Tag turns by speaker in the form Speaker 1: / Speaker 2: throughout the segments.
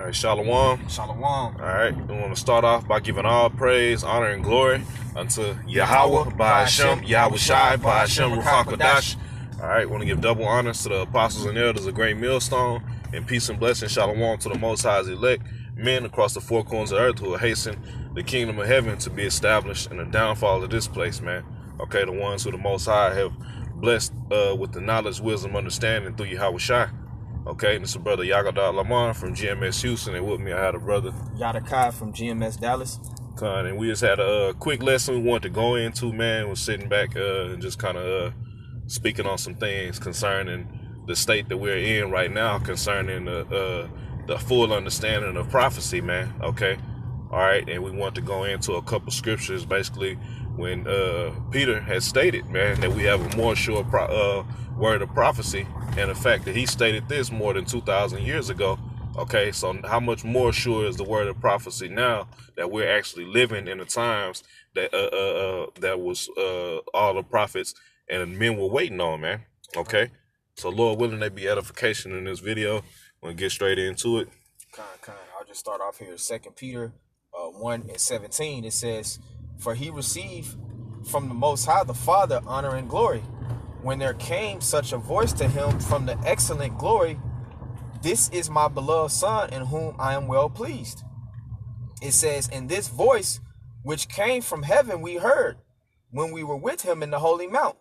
Speaker 1: right, Shalom.
Speaker 2: Shalom.
Speaker 1: All right, we want to start off by giving all praise, honor, and glory unto Yahweh, Ba'ashem, Yahweh Shai, Ba'ashem, Ruach HaKodesh. All right, we want to give double honors to the apostles and elders of Great Millstone, and peace and blessing, Shalom, to the Most High's elect, men across the four corners of earth who will hasten the kingdom of heaven to be established and the downfall of this place, man. Okay, the ones who the Most High have blessed with the knowledge, wisdom, understanding through Yahweh Shai. Okay, and it's a brother Yagadat Lamar from GMS Houston, and with me I had a brother
Speaker 2: Yadakai from GMS Dallas.
Speaker 1: And we just had a quick lesson we wanted to go into, man. We're sitting back and just kind of speaking on some things concerning the state that we're in right now, concerning the full understanding of prophecy, man. Okay, all right, and we want to go into a couple scriptures, basically when Peter had stated, man, that we have a more sure word of prophecy, and the fact that he stated this more than 2,000 years ago. Okay, so how much more sure is the word of prophecy now that we're actually living in the times that that was all the prophets and men were waiting on, man. Okay, so Lord willing, there be edification in this video. We'll get straight into it.
Speaker 2: I'll just start off here. 2 Peter 1:17. It says, "For he received from the Most High, the Father, honor and glory, when there came such a voice to him from the excellent glory, this is my beloved Son, in whom I am well pleased." It says, "And this voice which came from heaven we heard when we were with him in the holy mount."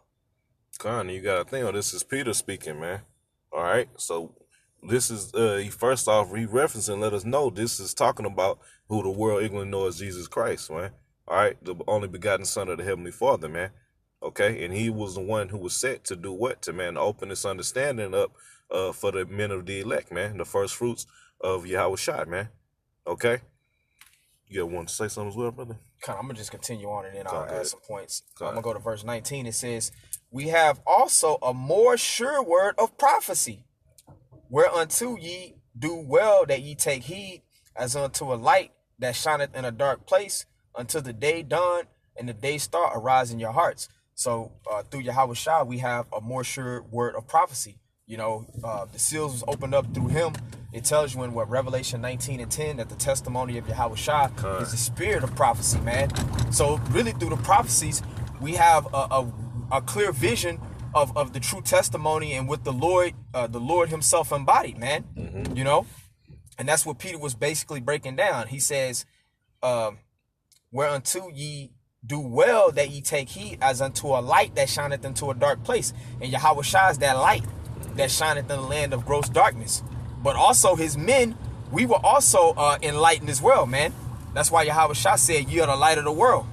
Speaker 1: You gotta think, this is Peter speaking, man. All right, so this is first off referencing, let us know this is talking about who the world ignorantly knows as Jesus Christ, man. All right, the only begotten Son of the Heavenly Father, man. Okay, and he was the one who was set to do what? To, man, open this understanding up for the men of the elect, man, the first fruits of Yahweh Shai, man. Okay, you want to say something as well, brother?
Speaker 2: I'm gonna just continue on and then I'll add some points. I'm gonna go to verse 19. It says, "We have also a more sure word of prophecy, whereunto ye do well that ye take heed, as unto a light that shineth in a dark place, until the day dawn and the day star arise in your hearts." So through Yahweh Shai, we have a more sure word of prophecy. You know, the seals was opened up through him. It tells you in Revelation 19:10 that the testimony of Yahweh Shai is the spirit of prophecy, man. So really through the prophecies, we have a clear vision of the true testimony and what the Lord himself embodied, man. You know, and that's what Peter was basically breaking down. He says, whereunto ye do well that ye take heed, as unto a light that shineth into a dark place. And Yahweh Shai is that light that shineth in the land of gross darkness. But also his men, we were also enlightened as well, man. That's why Yahweh Shai said, "You are the light of the world."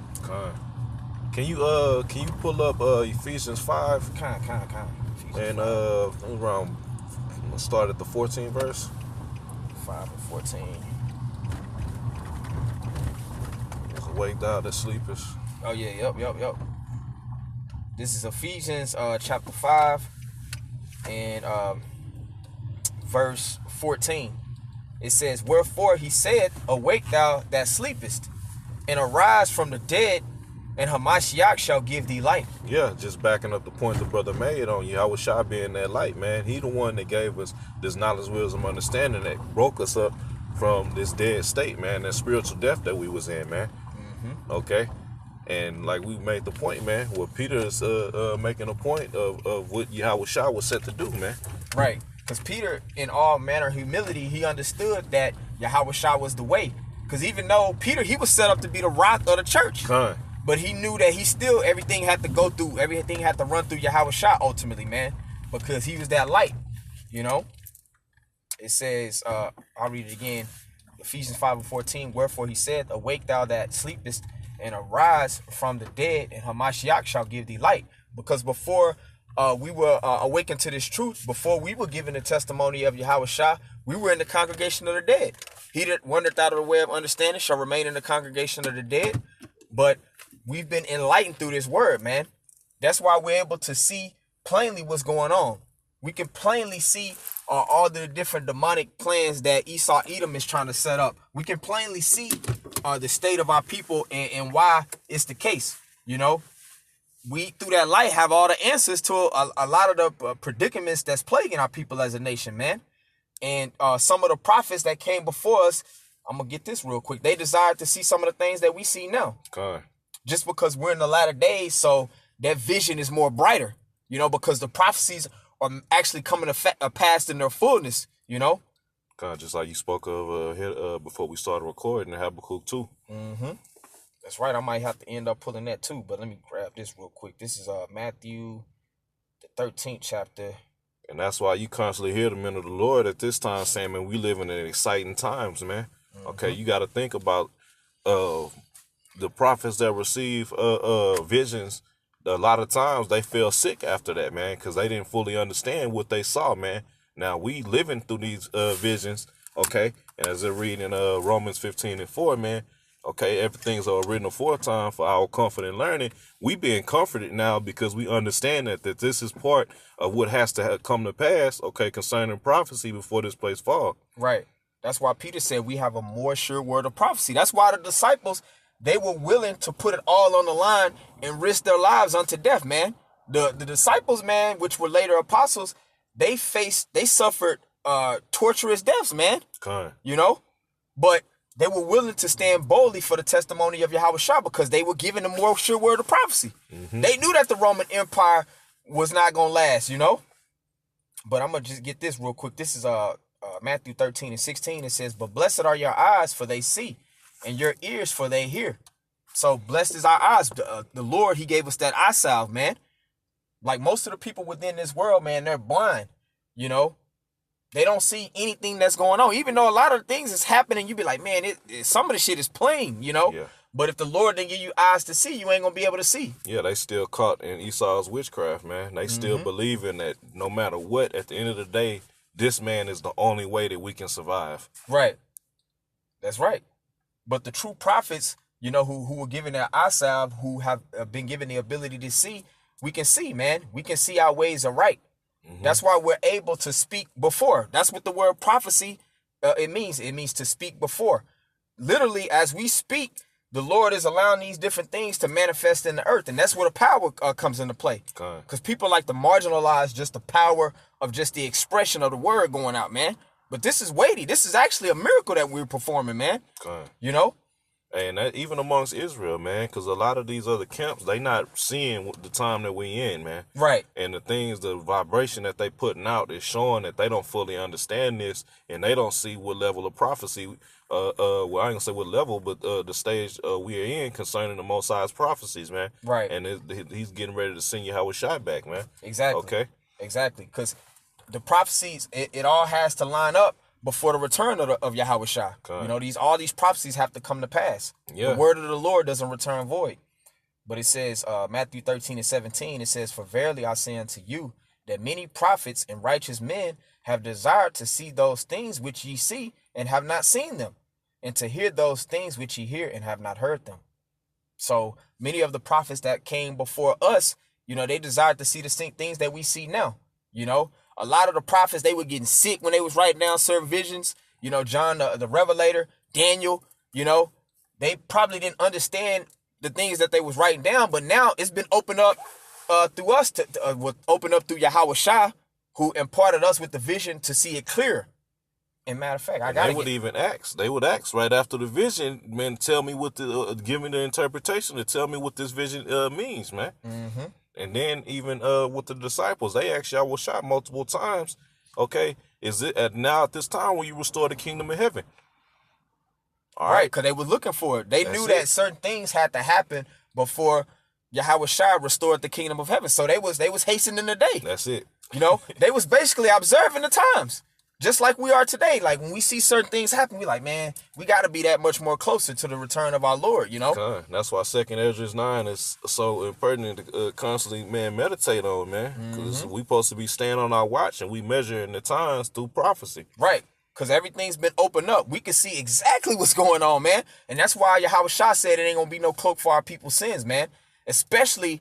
Speaker 1: Can you pull up Ephesians 5? And around, let's start at the 14th verse.
Speaker 2: 5 and 14.
Speaker 1: Awake thou that sleepest.
Speaker 2: Oh yeah, yep. This is Ephesians chapter 5 and verse 14. It says, "Wherefore he said, Awake thou that sleepest, and arise from the dead, and Hamashiach shall give thee light."
Speaker 1: Yeah, just backing up the point the brother made on Yahweh Shai being that light, man. He the one that gave us this knowledge, wisdom, understanding that broke us up from this dead state, man, that spiritual death that we was in, man. Okay, and like we made the point, man, what Peter is making a point of what Yahweh Shai was set to do, man.
Speaker 2: Right, because Peter, in all manner of humility, he understood that Yahweh Shai was the way. Because even though Peter, he was set up to be the rock of the church, but he knew that everything had to run through Yahweh Shai ultimately, man, because he was that light, you know. It says, I'll read it again. Ephesians 5 and 14, "Wherefore he said, Awake thou that sleepest, and arise from the dead, and Hamashiach shall give thee light." Because before we were awakened to this truth, before we were given the testimony of Yahweh Shai, we were in the congregation of the dead. He that wandered out of the way of understanding shall remain in the congregation of the dead. But we've been enlightened through this word, man. That's why we're able to see plainly what's going on. We can plainly see all the different demonic plans that Esau Edom is trying to set up. We can plainly see the state of our people and why it's the case. You know, we through that light have all the answers to a lot of the predicaments that's plaguing our people as a nation, man. And some of the prophets that came before us, I'm going to get this real quick. They desired to see some of the things that we see now.
Speaker 1: God.
Speaker 2: Just because we're in the latter days, so that vision is more brighter, you know, because the prophecies are actually coming to pass in their fullness, you know.
Speaker 1: God, just like you spoke of before we started recording in Habakkuk 2.
Speaker 2: Mm-hmm. That's right. I might have to end up pulling that too, but let me grab this real quick. This is Matthew, the 13th chapter.
Speaker 1: And that's why you constantly hear the men of the Lord at this time saying, man, we living in exciting times, man. Mm-hmm. Okay, you got to think about the prophets that receive visions. A lot of times they fell sick after that, man, because they didn't fully understand what they saw, man. Now we living through these visions, okay? And as they're reading Romans 15:4, man, okay, everything's written aforetime for our comfort and learning. We being comforted now because we understand that this is part of what has to come to pass, okay, concerning prophecy before this place fall.
Speaker 2: Right. That's why Peter said we have a more sure word of prophecy. That's why the disciples, they were willing to put it all on the line and risk their lives unto death, man. The disciples, man, which were later apostles, they suffered torturous deaths, man.
Speaker 1: Okay.
Speaker 2: You know? But they were willing to stand boldly for the testimony of Yahushua because they were given a more sure word of prophecy. Mm-hmm. They knew that the Roman Empire was not going to last, you know? But I'm going to just get this real quick. This is Matthew 13:16. It says, but blessed are your eyes, for they see, and your ears, for they hear. So blessed is our eyes. The Lord, he gave us that eye salve, man. Like most of the people within this world, man, they're blind, you know? They don't see anything that's going on. Even though a lot of things is happening, you be like, man, some of the shit is plain, you know?
Speaker 1: Yeah.
Speaker 2: But if the Lord didn't give you eyes to see, you ain't going to be able to see.
Speaker 1: Yeah, they still caught in Esau's witchcraft, man. They still believing that no matter what, at the end of the day, this man is the only way that we can survive.
Speaker 2: Right. That's right. But the true prophets, you know, who were given their eye salve, who have been given the ability to see, we can see, man. We can see our ways are right. Mm-hmm. That's why we're able to speak before. That's what the word prophecy, it means. It means to speak before. Literally, as we speak, the Lord is allowing these different things to manifest in the earth. And that's where the power comes into play. Because people like to marginalize just the power of just the expression of the word going out, man. But this is weighty. This is actually a miracle that we're performing, man. You know?
Speaker 1: And that, even amongst Israel, man, because a lot of these other camps, they not seeing the time that we in, man.
Speaker 2: Right.
Speaker 1: And the vibration that they putting out is showing that they don't fully understand this, and they don't see what level of prophecy, well, I ain't gonna say what level, but the stage we are in concerning the Most High's prophecies, man.
Speaker 2: Right.
Speaker 1: And he's getting ready to send Yahushua back, man.
Speaker 2: Exactly.
Speaker 1: Okay.
Speaker 2: Exactly. Because the prophecies, it all has to line up before the return of Yahushua. You know, all these prophecies have to come to pass.
Speaker 1: Yeah.
Speaker 2: The word of the Lord doesn't return void. But it says, Matthew 13:17, it says, for verily I say unto you, that many prophets and righteous men have desired to see those things which ye see and have not seen them, and to hear those things which ye hear and have not heard them. So many of the prophets that came before us, you know, they desired to see the same things that we see now, you know. A lot of the prophets, they were getting sick when they was writing down certain visions. You know, John, the Revelator, Daniel, you know, they probably didn't understand the things that they was writing down. But now it's been opened up through us, opened up through Yahushua, who imparted us with the vision to see it clear. And matter of fact,
Speaker 1: they would ask right after the vision, man, tell me what give me the interpretation to tell me what this vision means, man. Mm-hmm. And then even with the disciples, they asked Yahushua multiple times, okay, is it at this time when you restore the kingdom of heaven?
Speaker 2: All right, because they were looking for it. They knew that certain things had to happen before Yahushua restored the kingdom of heaven. So they was hastening the day.
Speaker 1: That's it.
Speaker 2: You know, they was basically observing the times. Just like we are today. Like when we see certain things happen, we like, man, we got to be that much more closer to the return of our Lord, you know?
Speaker 1: That's why 2nd Esdras 9 is so pertinent to constantly, man, meditate on, man. Because we supposed to be staying on our watch and we measuring the times through prophecy.
Speaker 2: Right. Because everything's been opened up. We can see exactly what's going on, man. And that's why Yahushua said it ain't going to be no cloak for our people's sins, man. Especially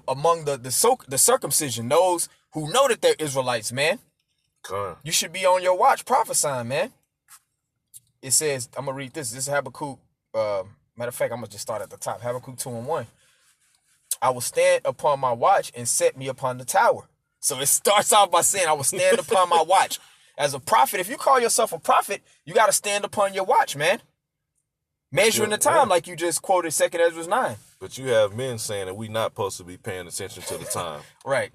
Speaker 2: among the circumcision, those who know that they're Israelites, man. You should be on your watch prophesying, man. It says, I'm going to read this. This is Habakkuk. Matter of fact, I'm going to just start at the top. Habakkuk 2:1. I will stand upon my watch and set me upon the tower. So it starts off by saying, I will stand upon my watch. As a prophet, if you call yourself a prophet, you got to stand upon your watch, man. Measuring the time, like you just quoted 2 Ezra 9.
Speaker 1: But you have men saying that we not supposed to be paying attention to the time.
Speaker 2: Right.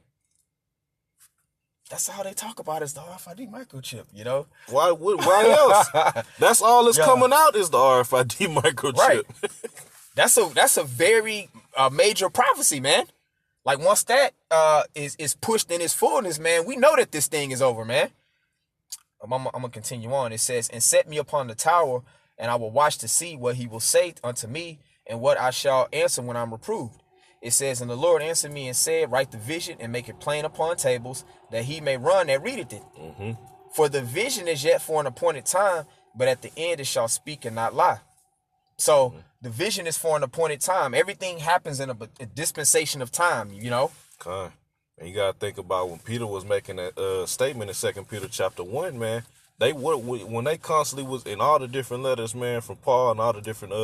Speaker 2: That's all they talk about is the RFID microchip, you know?
Speaker 1: Why else? That's all that's coming out is the RFID microchip.
Speaker 2: Right. That's a very major prophecy, man. Like once that is pushed in its fullness, man, we know that this thing is over, man. I'm gonna continue on. It says, and set me upon the tower, and I will watch to see what he will say unto me, and what I shall answer when I'm reproved. It says, and the Lord answered me and said, write the vision and make it plain upon tables, that he may run that readeth it. Mm-hmm. For the vision is yet for an appointed time, but at the end it shall speak and not lie. So the vision is for an appointed time. Everything happens in a dispensation of time, you know?
Speaker 1: Okay. And you got to think about when Peter was making that statement in 2 Peter chapter 1, man, when they constantly was in all the different letters, man, from Paul and all the different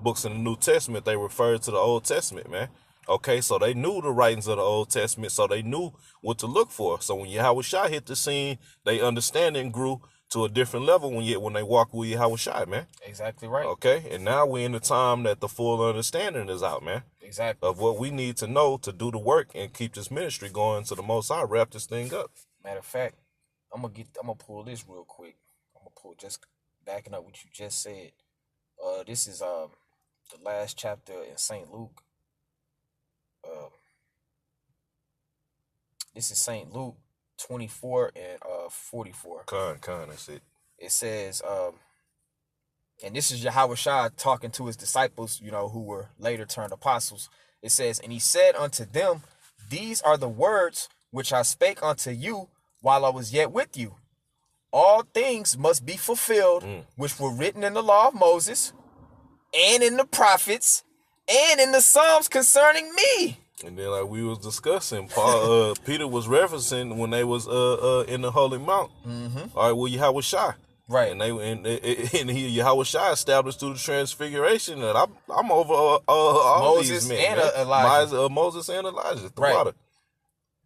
Speaker 1: books in the New Testament, they referred to the Old Testament, man. Okay, so they knew the writings of the Old Testament, so they knew what to look for. So when Yahushua hit the scene, they understanding grew to a different level when they walk with Yahushua, man.
Speaker 2: Exactly right.
Speaker 1: Okay, and now we're in the time that the full understanding is out, man.
Speaker 2: Exactly.
Speaker 1: Of what we need to know to do the work and keep this ministry going to the Most High, wrap this thing up.
Speaker 2: Matter of fact, I'm gonna pull this real quick. I'm gonna pull, just backing up what you just said. This is the last chapter in St. Luke. This is St. Luke 24 and 44.
Speaker 1: That's it.
Speaker 2: It says, and this is Yahushua talking to his disciples, you know, who were later turned apostles. It says, and he said unto them, these are the words which I spake unto you while I was yet with you. All things must be fulfilled, which were written in the law of Moses, and in the prophets, and in the Psalms concerning me.
Speaker 1: And then, like we was discussing, Paul, Peter was referencing when they was in the Holy Mount. Mm-hmm. All right, well, Yahushua,
Speaker 2: right?
Speaker 1: And Yahushua established through the Transfiguration that I'm over all
Speaker 2: Moses
Speaker 1: these men,
Speaker 2: and Elijah.
Speaker 1: Moses and Elijah, the
Speaker 2: right.
Speaker 1: water.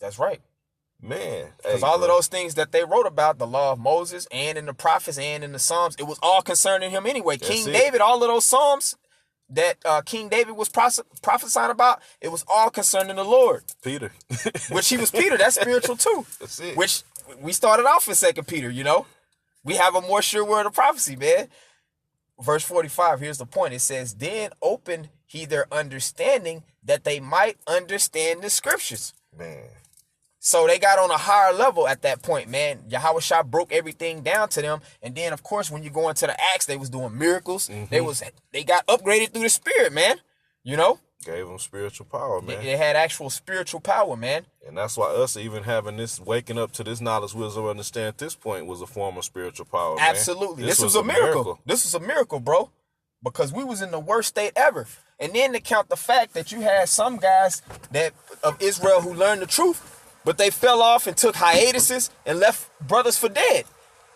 Speaker 2: That's right,
Speaker 1: man.
Speaker 2: Because all of those things that they wrote about, the law of Moses and in the prophets and in the Psalms, it was all concerning him anyway. King David, all of those Psalms that King David was prophesying about, it was all concerning the Lord.
Speaker 1: Peter.
Speaker 2: Which he was Peter. That's spiritual too.
Speaker 1: That's it.
Speaker 2: Which we started off in 2 Peter, you know. We have a more sure word of prophecy, man. Verse 45, here's the point. It says, then opened he their understanding that they might understand the scriptures.
Speaker 1: Man.
Speaker 2: So they got on a higher level at that point, man. Yahushua broke everything down to them. And then, of course, when you go into the Acts, they was doing miracles. Mm-hmm. They got upgraded through the Spirit, man. You know?
Speaker 1: Gave them spiritual power, man.
Speaker 2: They had actual spiritual power, man.
Speaker 1: And that's why us even having this, waking up to this knowledge, wisdom, understand at this point was a form of spiritual power, man.
Speaker 2: Absolutely. This was a miracle. This was a miracle, bro. Because we was in the worst state ever. And then to count the fact that you had some guys of Israel who learned the truth, but they fell off and took hiatuses and left brothers for dead,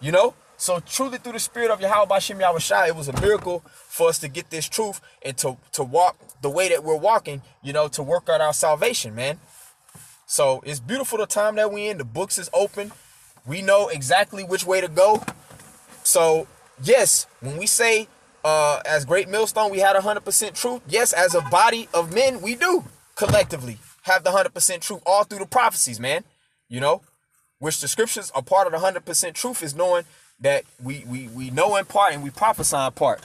Speaker 2: you know? So truly through the spirit of Yahweh Bashim Yahushua, it was a miracle for us to get this truth and to walk the way that we're walking, you know, to work out our salvation, man. So it's beautiful the time that we in. The books is open. We know exactly which way to go. So yes, when we say as Great Millstone, we had 100% truth. Yes, as a body of men, we do collectively have the 100% truth all through the prophecies, man. You know, which the scriptures are part of the 100% truth is knowing that we know in part and we prophesy in part.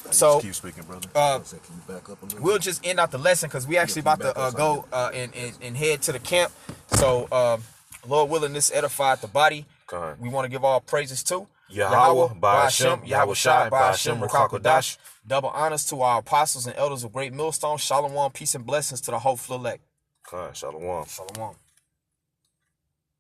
Speaker 2: So
Speaker 1: keep speaking, brother.
Speaker 2: Can you back up a little? We'll just end out the lesson because we actually about to go and head to the camp. So Lord willing, this edified the body. We want to give all praises to Yahweh, Ba'ashem, Yahushua, Ba'ashem, Rakakodash. Double honors to our apostles and elders of Great Millstone. Shalom, peace and blessings to the hopeful elect.
Speaker 1: Shalom.
Speaker 2: Shalom.